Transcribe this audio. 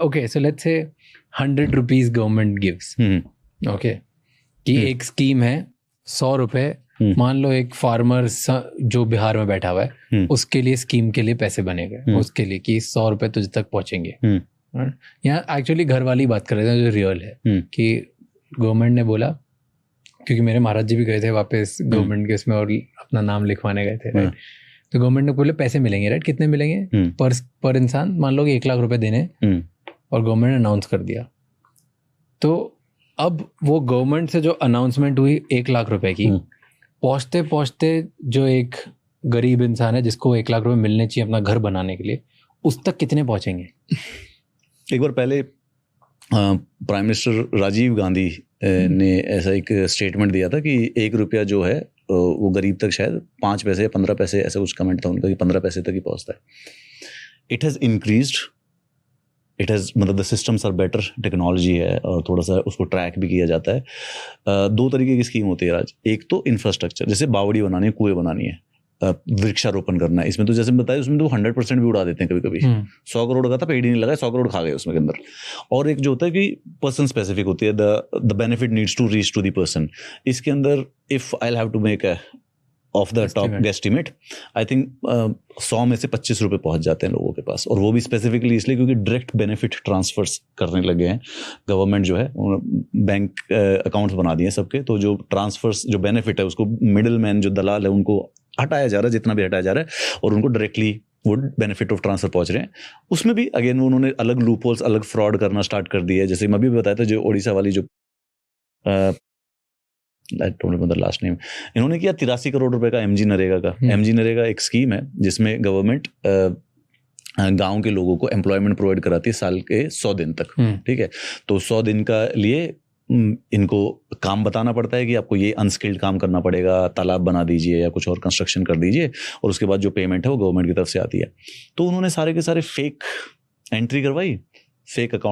okay, so let's say 100 rupees government gives. Okay, कि एक scheme है 100 रुपए, मान लो एक फार्मर जो बिहार में बैठा हुआ है उसके लिए स्कीम के लिए पैसे बने गए, उसके लिए कि 100 रुपए तुझ तक पहुंचेंगे. यहाँ एक्चुअली घर वाली बात कर रहे थे जो रियल है कि गवर्नमेंट ने बोला, क्योंकि मेरे महाराज जी भी गए थे वापस गवर्नमेंट के इसमें और अपना नाम लिखवाने गए थे, राइट. तो गवर्नमेंट ने बोले पैसे मिलेंगे, राइट. कितने मिलेंगे पर इंसान, मान लो कि 1 लाख रुपए देने, और गवर्नमेंट ने अनाउंस कर दिया. तो अब वो गवर्नमेंट से जो अनाउंसमेंट हुई 1 लाख रुपए की, पहुंचते पहुंचते जो एक गरीब इंसान है जिसको 1 लाख रुपए मिलने चाहिए अपना घर बनाने के लिए, उस तक कितने पहुंचेंगे? एक बार पहले प्राइम मिनिस्टर राजीव गांधी ने ऐसा एक स्टेटमेंट दिया था कि 1 रुपया जो है वो गरीब तक शायद 5 पैसे या 15 पैसे, ऐसा कुछ कमेंट था उनका कि 15 पैसे तक ही पहुंचता है. It has increased, it has, मतलब the systems are better, technology है और थोड़ा सा उसको ट्रैक भी किया जाता है. 2 तरीके की स्कीम होती है राज. एक तो इंफ्रास्ट्रक्चर, जैसे बावड़ी बनानी है, कुएं बनानी है, वृक्षारोपण करना है. इसमें तो जैसे बताया उसमें तो 100% भी उड़ा देते हैं कभी कभी. 100 करोड़ का था, पेड़ ही नहीं लगा, 100 करोड़ खा गए उसमें के अंदर. और एक जो होता है कि पर्सन स्पेसिफिक होती है, the benefit needs to reach to the person. इसके अंदर if I have to make a of the top guesstimate, I think 100 में से 25 रुपए पहुंच जाते हैं लोगों के पास. और वो भी स्पेसिफिकली इसलिए क्योंकि डायरेक्ट बेनिफिट ट्रांसफर्स करने लगे हैं गवर्नमेंट जो है, बैंक अकाउंट्स बना दिए सबके. तो जो ट्रांसफर्स, जो बेनिफिट है उसको मिडिल मैन जो दलाल है उनको हटाया जा रहा है, जितना भी हटाया जा रहा है, और उनको डायरेक्टली वो बेनिफिट ऑफ ट्रांसफर पहुंच रहे हैं. उसमें भी अगेन उन्होंने अलग लूप होल्स, अलग फ्रॉड करना स्टार्ट कर दिया है. जैसे मैं अभी बताया था जो ओडिशा वाली जो लास्ट नेम इन्होंने किया, 83 करोड़ रुपए का एमजी नरेगा का. एमजी नरेगा एक स्कीम है जिसमें गवर्नमेंट गांव के लोगों को एम्प्लॉयमेंट प्रोवाइड कराती है साल के 100 दिन तक. ठीक है, तो 100 दिन का लिए इनको काम बताना पड़ता है कि आपको ये अनस्किल्ड काम करना पड़ेगा, तालाब बना दीजिए या कुछ और कंस्ट्रक्शन कर दीजिए, और उसके बाद जो पेमेंट है वो गवर्नमेंट की तरफ से आती है. तो उन्होंने सारे के सारे फेक एंट्री करवाई, फेक अकाउंट